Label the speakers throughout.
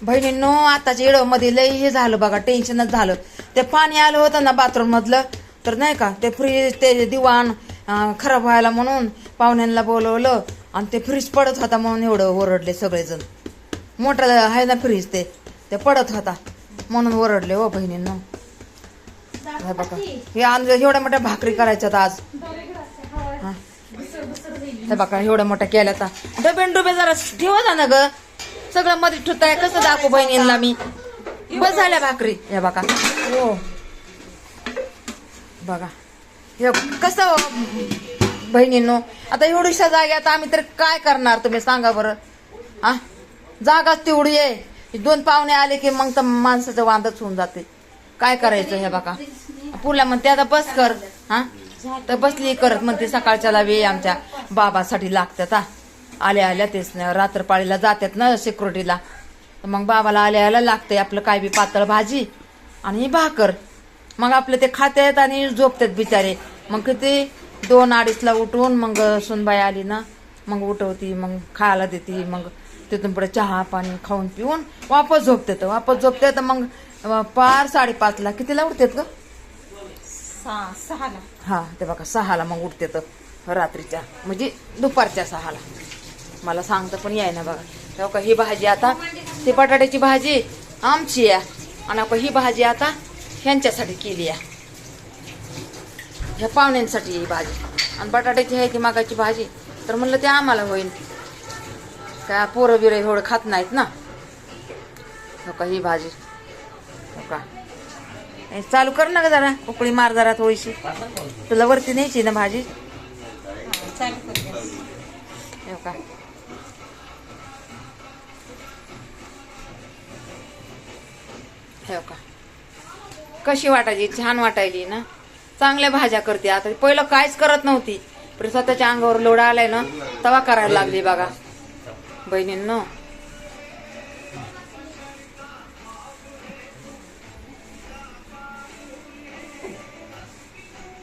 Speaker 1: बहिणींनो आताच्या येडमध्ये लई हे झालं बघा, टेन्शनच झालं. ते पाणी आलं होतं ना बाथरूम मधलं, तर नाही का ते फ्रीज ते दिवाण खराब व्हायला म्हणून पाहुण्यांना बोलवलं आणि ते फ्रीज पडत होता म्हणून एवढं ओरडले सगळेजण. मोठा आहे ना फ्रीज ते पडत होता म्हणून ओरडले हो बहिणींनो. हे बघा हे एवढ्या मोठ्या भाकरी करायच्यात आज. हे बघा एवढ्या मोठ्या केल्या तर डबे जरा ठेवा ना ग, सगळं मध्ये ठुताय कसं दाखवू बहिणींना मी. बस झाल्या भाकरी. हे बघा हो बघा हे कसं बहिणींनो. आता एवढीशा जाग्यात आम्ही तर काय करणार तुम्ही सांगा बरं. हा जागाच तेवढी आहे. 2 पाहुणे आले की मग तर माणसाचं वांदच होऊन जाते. काय करायचं. हे बघा पुला म्हणते आता बस कर. हा तर बसली करत म्हणते सकाळच्याला वेळ आमच्या बाबासाठी लागतात. आल्या तेच नाही रात्रपाळीला जातात ना सिक्युरिटीला, तर मग बाबाला आल्या लागतंय आपलं काय बी पातळ भाजी आणि भाकर. मग आपलं ते खात्यात आणि झोपतात बिचारे. मग किती 2-2:30ला उठून मग सुनबाई आली ना मग उठवती, मग खायला देते, मग तिथून पुढे चहा पाणी खाऊन पिऊन वापस झोपते. तर मग पार 5:30ला कितीला उठतात ग?
Speaker 2: 6ला.
Speaker 1: हा ते बघा 6ला मग उठते तर रात्रीच्या म्हणजे दुपारच्या 6ला. मला सांगतं पण याय ना बघा. तेव्हा ही भाजी आता ती बटाट्याची भाजी आमची आहे आणि ही भाजी आता ह्यांच्यासाठी केली आहे, ह्या पाहुण्यांसाठी ही भाजी. आणि बटाट्याची आहे ती मागाची भाजी, तर म्हणलं ते आम्हाला होईल. काय पोरं बिरं एवढं खात नाहीत ना. हो ही भाजी हो का चालू कर ना ग जरा, उकळी मार जरा थोडीशी. तुला वरती न्यायची ना भाजी. हो का हो का कशी वाटायची? छान वाटायली ना. चांगल्या भाज्या करते आता. पहिलं काहीच करत नव्हती, पण स्वतःच्या अंगावर लोड आलाय ना तवा करायला लागली बघा बहिणींनो.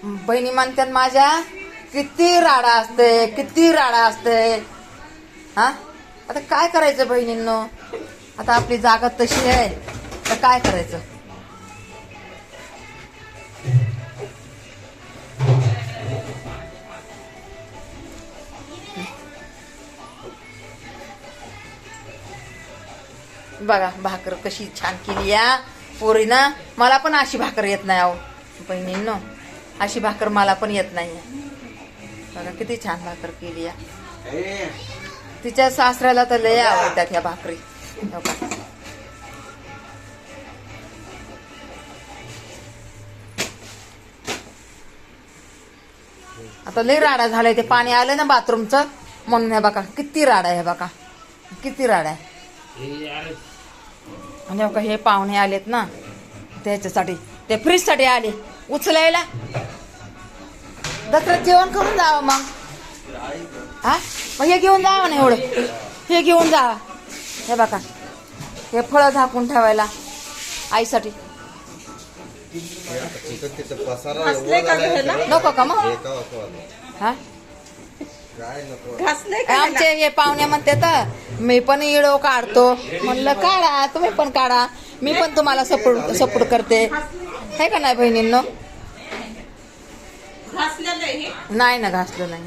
Speaker 1: बहिणी म्हणतात माझ्या किती राडा असते. हा आता काय करायचं बहिणींनो. आता आपली जागा तशी आहे तर काय करायचं. बघा भाकर कशी छान केली या पोरीनं. मला पण अशी भाकर येत नाही अहो बहिणींनो, अशी भाकर मला पण येत नाही. बघा किती छान भाकर केली या. तिच्या सासऱ्याला तर लय आवडतात ह्या भाकरी. हो का आता लय राडा झालाय. ते पाणी आलं ना बाथरूमचं म्हणून. हे बघा किती राडा आहे, बघा किती राडा आहे. आणि बघा हे पाहुणे आलेत ना त्याच्यासाठी, ते फ्रीज साठी आले उचलायला. दसऱ्यात जेवण करून जावं मग. हा मग हे घेऊन जावं ना एवढं, हे घेऊन जावा. हे बघा हे फळं झाकून ठेवायला आईसाठी. नको का मग. हा आमचे हे पाहुणे म्हणते तर मी पण इडो काढतो. म्हणलं काढा, तुम्ही पण काढा, मी पण तुम्हाला सपोर्ट करते. हे का नाही बहिणींनो. नाही ना घासलं नाही.